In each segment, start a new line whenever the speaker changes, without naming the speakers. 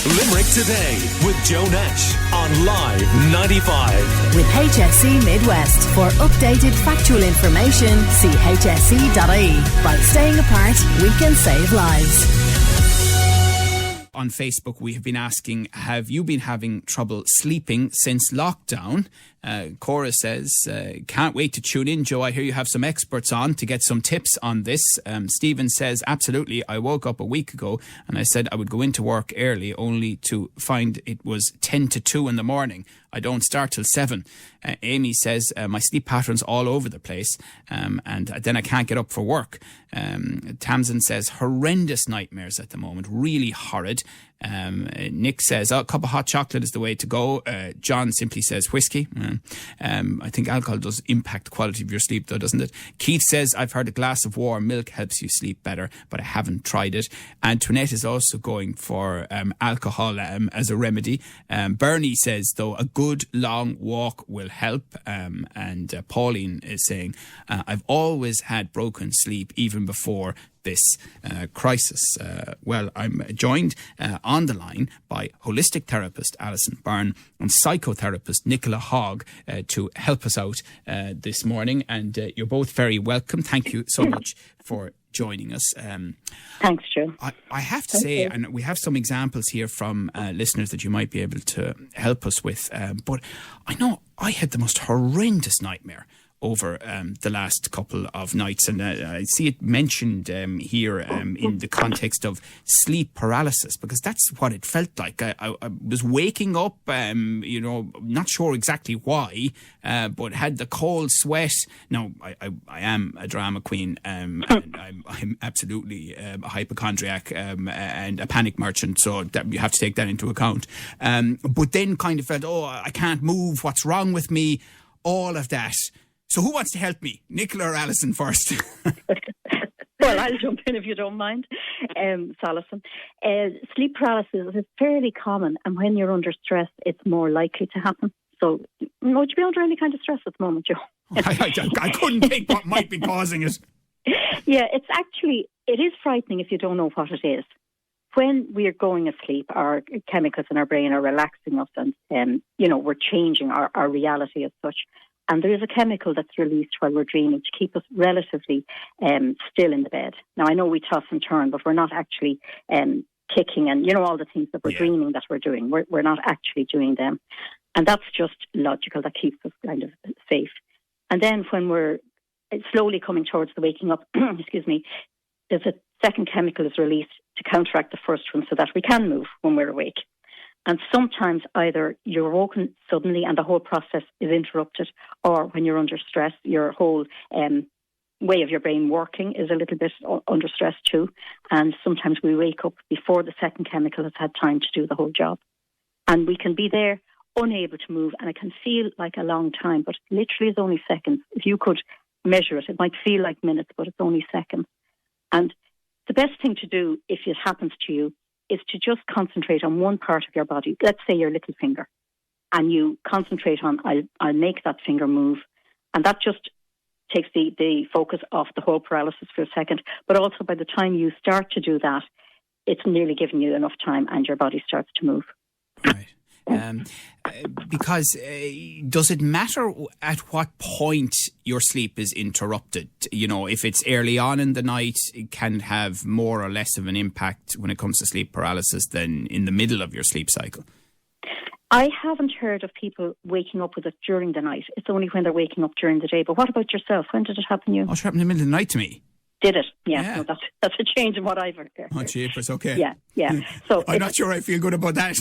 Limerick Today with Joe Nash on Live 95.
With HSE Midwest. For updated factual information, see hse.ie. By staying apart, we can save lives.
On Facebook, we have been asking, have you been having trouble sleeping since lockdown? Cora says, can't wait to tune in, Joe. I hear you have some experts on to get some tips on this. Stephen says, absolutely. I woke up a week ago and I said I would go into work early only to find it was 10 to 2 in the morning. I don't start till 7. Amy says, my sleep pattern's all over the place and then I can't get up for work. Tamsin says, horrendous nightmares at the moment, really horrid. Nick says, a cup of hot chocolate is the way to go. John simply says whiskey. I think alcohol does impact the quality of your sleep though, doesn't it? Keith says, I've heard a glass of warm milk helps you sleep better, but I haven't tried it. Antoinette is also going for alcohol as a remedy. Bernie says, though, a good long walk will help. And Pauline is saying, I've always had broken sleep even before this crisis. Well, I'm joined on the line by holistic therapist Alison Byrne and psychotherapist Nicola Hogg to help us out this morning. And you're both very welcome. Thank you so much for joining us.
Thanks, Joe.
I have to say, and we have some examples here from listeners that you might be able to help us with, but I know I had the most horrendous nightmare over the last couple of nights, and I see it mentioned here in the context of sleep paralysis, because that's what it felt like. I was waking up, not sure exactly why, but had the cold sweat. Now, I am a drama queen, and I'm absolutely a hypochondriac and a panic merchant, so that you have to take that into account. But then kind of felt, I can't move, what's wrong with me, all of that. So who wants to help me? Nicola or Alison first?
Well, I'll jump in if you don't mind. Alison. Sleep paralysis is fairly common, and when you're under stress, it's more likely to happen. So, would you be under any kind of stress at the moment, Joe?
I couldn't think what might be causing it.
Yeah, it is frightening if you don't know what it is. When we are going asleep, our chemicals in our brain are relaxing us and, we're changing our reality as such. And there is a chemical that's released while we're dreaming to keep us relatively still in the bed. Now, I know we toss and turn, but we're not actually kicking and, all the things that we're dreaming that we're doing. We're not actually doing them. And that's just logical. That keeps us kind of safe. And then when we're slowly coming towards the waking up, excuse me, there's a second chemical is released to counteract the first one so that we can move when we're awake. And sometimes either you're woken suddenly and the whole process is interrupted, or when you're under stress, your whole way of your brain working is a little bit under stress too. And sometimes we wake up before the second chemical has had time to do the whole job. And we can be there unable to move, and it can feel like a long time, but literally it's only seconds. If you could measure it, it might feel like minutes, but it's only seconds. And the best thing to do if it happens to you is to just concentrate on one part of your body. Let's say your little finger. And you concentrate on, I'll make that finger move. And that just takes the focus off the whole paralysis for a second. But also by the time you start to do that, it's nearly giving you enough time and your body starts to move.
Right. Because does it matter at what point your sleep is interrupted? If it's early on in the night, it can have more or less of an impact when it comes to sleep paralysis than in the middle of your sleep cycle.
I haven't heard of people waking up with it during the night. It's only when they're waking up during the day. But what about yourself? When did it happen to you?
It happened in the middle of the night to me.
Did it? Yeah. No, that's a change in what I've heard.
Oh, jeepers, okay.
Yeah. So
I'm not sure I feel good about that.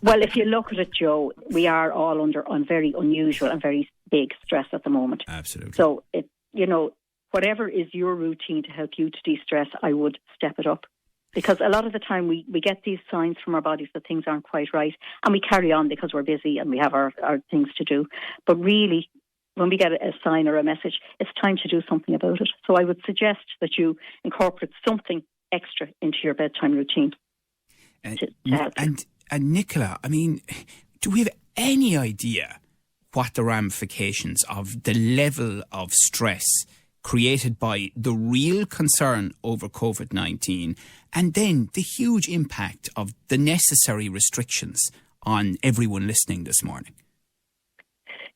Well, if you look at it, Joe, we are all on very unusual and very big stress at the moment.
Absolutely.
So, whatever is your routine to help you to de-stress, I would step it up. Because a lot of the time we get these signs from our bodies that things aren't quite right, and we carry on because we're busy and we have our things to do. But really, when we get a sign or a message, it's time to do something about it. So I would suggest that you incorporate something extra into your bedtime routine to help.
And Nicola, do we have any idea what the ramifications of the level of stress created by the real concern over COVID-19 and then the huge impact of the necessary restrictions on everyone listening this morning?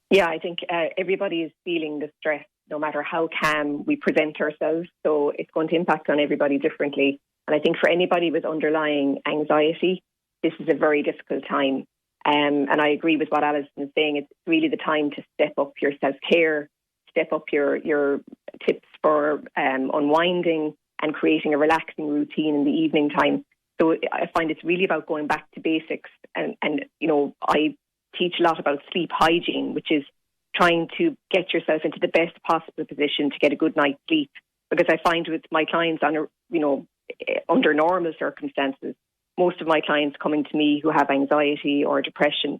Yeah, I think everybody is feeling the stress, no matter how calm we present ourselves. So it's going to impact on everybody differently. And I think for anybody with underlying anxiety, this is a very difficult time. And I agree with what Alison is saying. It's really the time to step up your self-care, step up your tips for unwinding and creating a relaxing routine in the evening time. So I find it's really about going back to basics. And you know, I teach a lot about sleep hygiene, which is trying to get yourself into the best possible position to get a good night's sleep. Because I find with my clients under normal circumstances, most of my clients coming to me who have anxiety or depression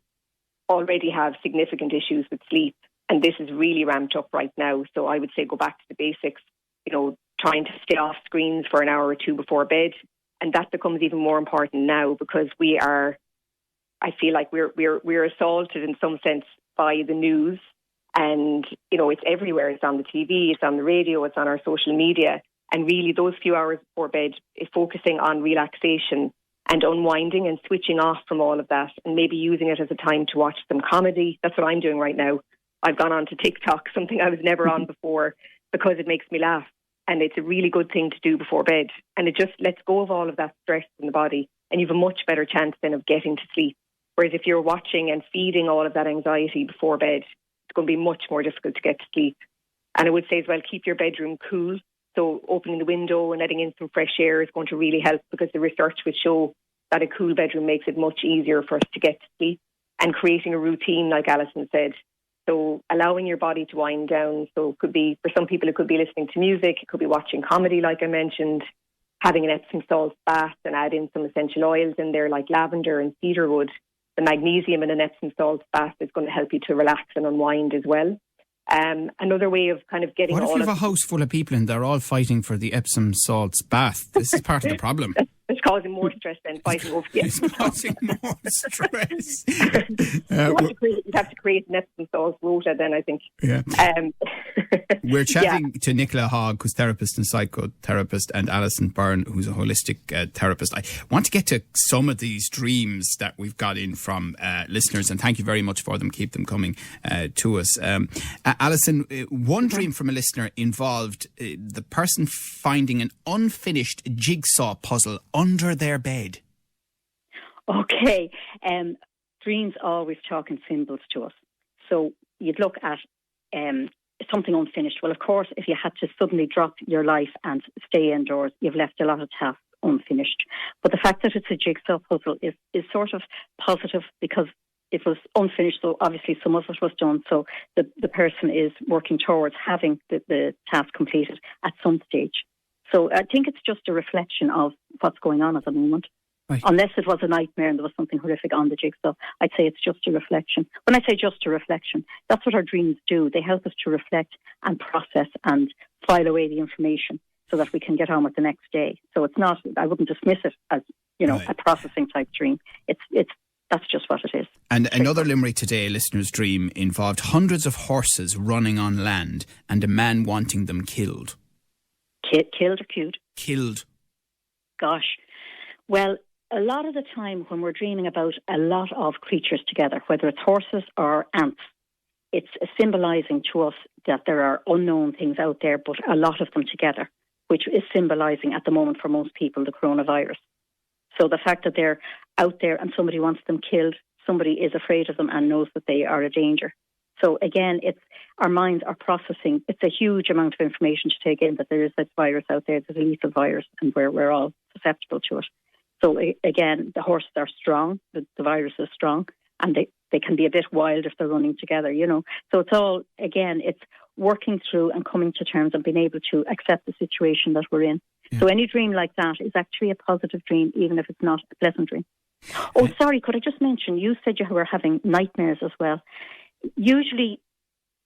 already have significant issues with sleep. And this is really ramped up right now. So I would say go back to the basics, you know, trying to stay off screens for an hour or two before bed. And that becomes even more important now because I feel like we're assaulted in some sense by the news. And, you know, it's everywhere. It's on the TV, it's on the radio, it's on our social media. And really those few hours before bed is focusing on relaxation and unwinding and switching off from all of that and maybe using it as a time to watch some comedy. That's what I'm doing right now. I've gone on to TikTok, something I was never on before, because it makes me laugh. And it's a really good thing to do before bed. And it just lets go of all of that stress in the body. And you have a much better chance then of getting to sleep. Whereas if you're watching and feeding all of that anxiety before bed, it's going to be much more difficult to get to sleep. And I would say as well, keep your bedroom cool. So opening the window and letting in some fresh air is going to really help because the research will show that a cool bedroom makes it much easier for us to get to sleep. And creating a routine, like Alison said. So allowing your body to wind down. So it could be, for some people, it could be listening to music. It could be watching comedy, like I mentioned, having an Epsom salt bath and add in some essential oils in there like lavender and cedarwood. The magnesium in an Epsom salt bath is going to help you to relax and unwind as well. Another way of kind of getting
What if you have a house full of people and they're all fighting for the Epsom salts bath? This is part of the problem.
It's causing more stress than fighting over the
It's causing more stress.
You'd have to create an Epsom salt rota then, I think.
Yeah. We're chatting to Nicola Hogg, who's therapist and psychotherapist, and Alison Byrne, who's a holistic therapist. I want to get to some of these dreams that we've got in from listeners, and thank you very much for them. Keep them coming to us. Alison, one dream from a listener involved the person finding an unfinished jigsaw puzzle under their bed.
Okay. Dreams always talk in symbols to us. So you'd look at something unfinished. Well, of course, if you had to suddenly drop your life and stay indoors, you've left a lot of tasks unfinished. But the fact that it's a jigsaw puzzle is sort of positive because it was unfinished, so obviously some of it was done. So the person is working towards having the task completed at some stage. So I think it's just a reflection of what's going on at the moment.
Right.
Unless it was a nightmare and there was something horrific on the jigsaw, I'd say it's just a reflection. When I say just a reflection, that's what our dreams do. They help us to reflect and process and file away the information so that we can get on with the next day. So it's not, I wouldn't dismiss it as, a processing type dream. That's just what it is.
And another Limerick Today listener's dream involved hundreds of horses running on land and a man wanting them killed.
Killed or cute?
Killed.
Gosh. Well, a lot of the time when we're dreaming about a lot of creatures together, whether it's horses or ants, it's symbolising to us that there are unknown things out there, but a lot of them together, which is symbolising at the moment for most people the coronavirus. So the fact that they're out there and somebody wants them killed, somebody is afraid of them and knows that they are a danger. So again, it's our minds are processing. It's a huge amount of information to take in that there is this virus out there. There's a lethal virus and we're all susceptible to it. So again, the horses are strong. The virus is strong and they can be a bit wild if they're running together, So it's all, again, it's working through and coming to terms and being able to accept the situation that we're in. Yeah. So any dream like that is actually a positive dream, even if it's not a pleasant dream. Oh, sorry, could I just mention, you said you were having nightmares as well. Usually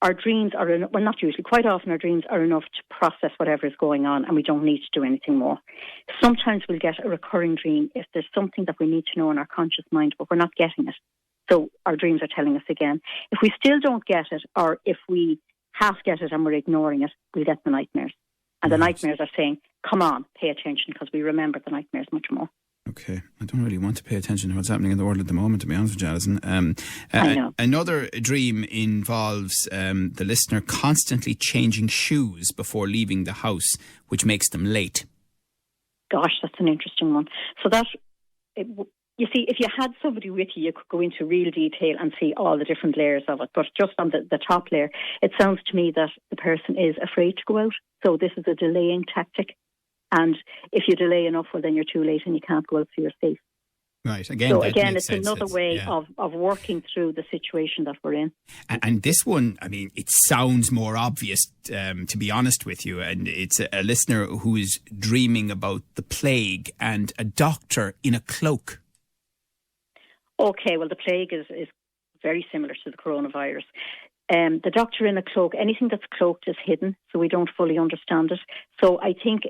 our dreams are, not usually, quite often our dreams are enough to process whatever is going on and we don't need to do anything more. Sometimes we'll get a recurring dream if there's something that we need to know in our conscious mind, but we're not getting it. So our dreams are telling us again. If we still don't get it, or if we half get it and we're ignoring it, we'll get the nightmares. And the nightmares are saying, come on, pay attention, because we remember the nightmares much more.
Okay, I don't really want to pay attention to what's happening in the world at the moment, to be honest with you, Alison.
I know.
Another dream involves the listener constantly changing shoes before leaving the house, which makes them late.
Gosh, that's an interesting one. So you see, if you had somebody with you, you could go into real detail and see all the different layers of it. But just on the top layer, it sounds to me that the person is afraid to go out. So this is a delaying tactic. And if you delay enough, well, then you're too late and you can't go out, so you're safe.
Right. Again,
so again, it's another way of working through the situation that we're in.
And this one, I mean, it sounds more obvious, to be honest with you. And it's a listener who is dreaming about the plague and a doctor in a cloak.
Okay, well, the plague is very similar to the coronavirus. The doctor in a cloak, anything that's cloaked is hidden, so we don't fully understand it. So I think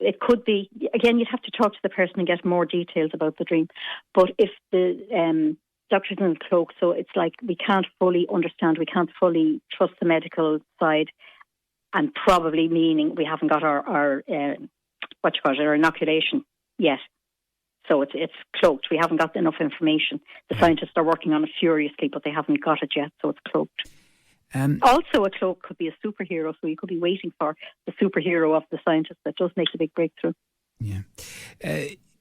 it could be, again, you'd have to talk to the person and get more details about the dream. But if the doctor's in a cloak, so it's like we can't fully understand, we can't fully trust the medical side, and probably meaning we haven't got our inoculation yet. So it's cloaked. We haven't got enough information. The scientists are working on it furiously, but they haven't got it yet, so it's cloaked. Also, a cloak could be a superhero, so you could be waiting for the superhero of the scientist that does make a big breakthrough.
Yeah.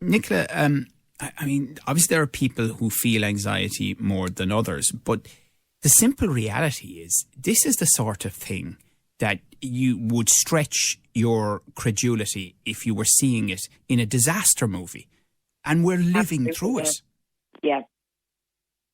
Nicola, I mean, obviously there are people who feel anxiety more than others, but the simple reality is this is the sort of thing that you would stretch your credulity if you were seeing it in a disaster movie. And we're living through it.
Yeah.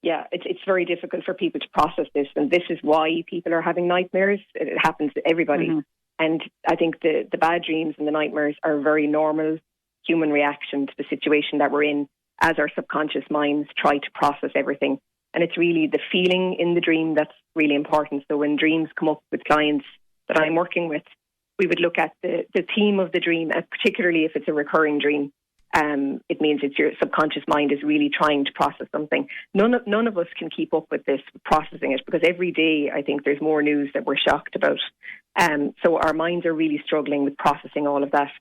Yeah, it's very difficult for people to process this, and this is why people are having nightmares. It happens to everybody. Mm-hmm. And I think the bad dreams and the nightmares are a very normal human reaction to the situation that we're in as our subconscious minds try to process everything. And it's really the feeling in the dream that's really important. So when dreams come up with clients that I'm working with, we would look at the theme of the dream, and particularly if it's a recurring dream. It means it's your subconscious mind is really trying to process something. None of us can keep up with this, processing it, because every day I think there's more news that we're shocked about. So our minds are really struggling with processing all of that.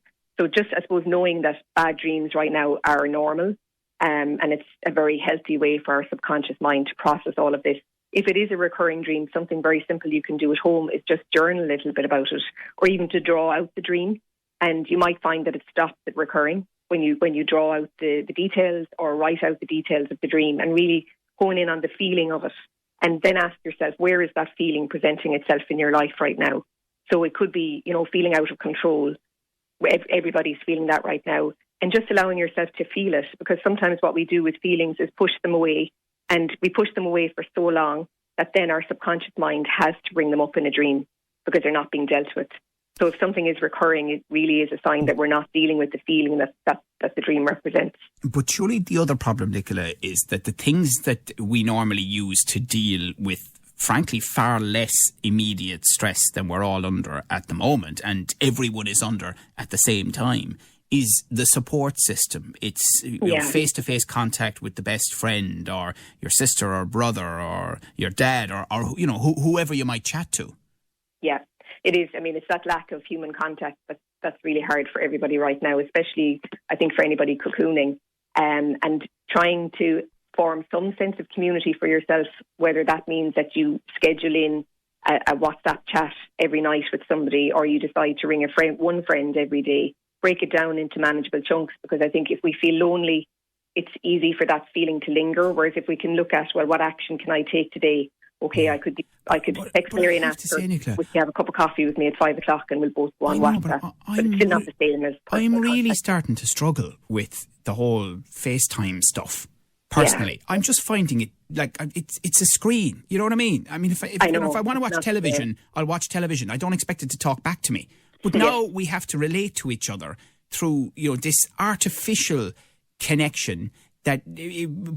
So just, I suppose, knowing that bad dreams right now are normal, and it's a very healthy way for our subconscious mind to process all of this. If it is a recurring dream, something very simple you can do at home is just journal a little bit about it, or even to draw out the dream. And you might find that it stops at recurring when you draw out the details or write out the details of the dream and really hone in on the feeling of it. And then ask yourself, where is that feeling presenting itself in your life right now? So it could be, feeling out of control. Everybody's feeling that right now. And just allowing yourself to feel it, because sometimes what we do with feelings is push them away. And we push them away for so long that then our subconscious mind has to bring them up in a dream because they're not being dealt with. So if something is recurring, it really is a sign that we're not dealing with the feeling that the dream represents.
But surely the other problem, Nicola, is that the things that we normally use to deal with, frankly, far less immediate stress than we're all under at the moment, and everyone is under at the same time, is the support system. It's face-to-face contact with the best friend or your sister or brother or your dad or whoever you might chat to. Yeah.
It is. I mean, it's that lack of human contact that's really hard for everybody right now, especially, I think, for anybody cocooning, and trying to form some sense of community for yourself, whether that means that you schedule in a WhatsApp chat every night with somebody, or you decide to ring one friend every day. Break it down into manageable chunks, because I think if we feel lonely, it's easy for that feeling to linger, whereas if we can look at, well, what action can I take today? Okay, I could text Mary and ask her, would you have a cup of coffee with me at 5 o'clock, and we'll both go on WhatsApp. But it's still not the same as
I'm really starting to struggle with the whole FaceTime stuff. Personally, I'm just finding it like it's a screen. You know what I mean? I mean, if I want to watch television, I'll watch television. I don't expect it to talk back to me. But now we have to relate to each other through this artificial connection. That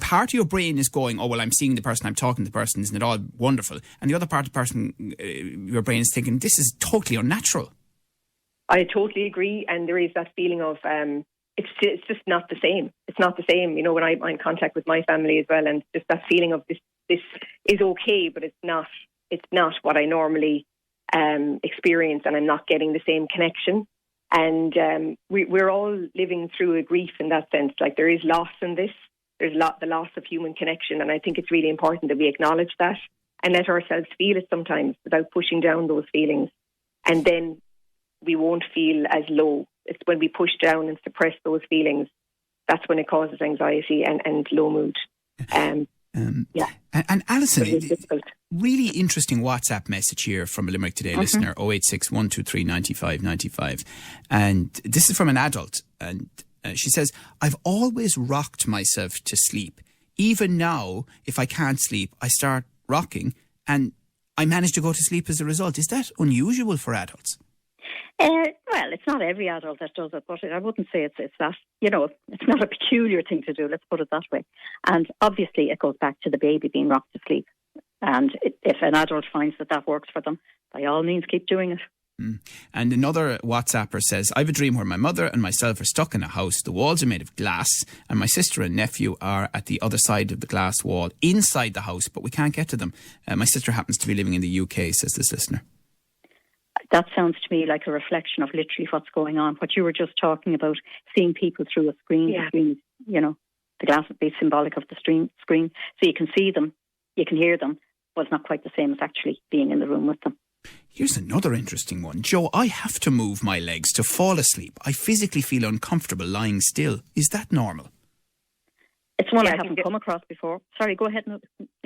part of your brain is going, oh, well, I'm seeing the person, I'm talking to the person, isn't it all wonderful? And the other part of the person, your brain is thinking, this is totally unnatural.
I totally agree. And there is that feeling of, it's just not the same. It's not the same. When I'm in contact with my family as well, and just that feeling of this is okay, but it's not what I normally experience, and I'm not getting the same connection. And we're all living through a grief in that sense. Like, there is loss in this. There's the loss of human connection, and I think it's really important that we acknowledge that and let ourselves feel it sometimes without pushing down those feelings. And then we won't feel as low. It's when we push down and suppress those feelings, that's when it causes anxiety and low mood. And
Alison, really interesting WhatsApp message here from a Limerick Today listener, 086 123 95 95. And this is from an adult. And she says, I've always rocked myself to sleep. Even now, if I can't sleep, I start rocking and I manage to go to sleep as a result. Is that unusual for adults?
Well, it's not every adult that does it, but I wouldn't say it's that, it's not a peculiar thing to do, let's put it that way. And obviously it goes back to the baby being rocked to sleep. And if an adult finds that works for them, by all means keep doing it.
And another WhatsApper says, I have a dream where my mother and myself are stuck in a house. The walls are made of glass and my sister and nephew are at the other side of the glass wall inside the house, but we can't get to them. My sister happens to be living in the UK, says this listener.
That sounds to me like a reflection of literally what's going on. What you were just talking about, seeing people through a screen.
Yeah.
The screen, the glass would be symbolic of the screen. So you can see them, you can hear them, but it's not quite the same as actually being in the room with them.
Here's another interesting one. Joe, I have to move my legs to fall asleep. I physically feel uncomfortable lying still. Is that normal?
It's one I haven't come across before. Sorry, go ahead.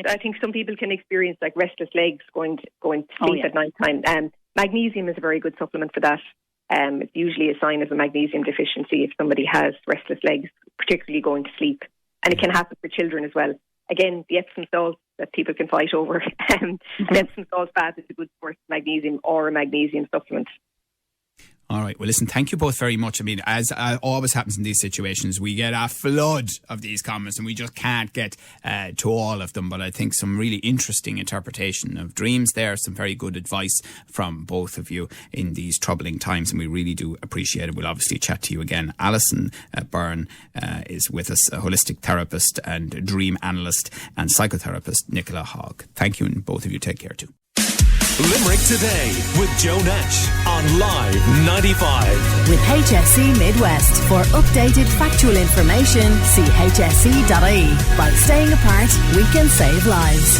I think some people can experience like restless legs going to sleep at night time. Magnesium is a very good supplement for that. It's usually a sign of a magnesium deficiency if somebody has restless legs, particularly going to sleep. And it can happen for children as well. Again, the Epsom salt that people can fight over. An Epsom salt bath is a good source of magnesium or a magnesium supplement.
All right. Well, listen, thank you both very much. I mean, as always happens in these situations, we get a flood of these comments and we just can't get to all of them. But I think some really interesting interpretation of dreams there, some very good advice from both of you in these troubling times. And we really do appreciate it. We'll obviously chat to you again. Alison Byrne is with us, a holistic therapist and dream analyst, and psychotherapist Nicola Hogg. Thank you, and both of you take care too.
Limerick Today with Joe Nash on Live 95.
With HSE Midwest. For updated factual information, see hse.ie. By staying apart, we can save lives.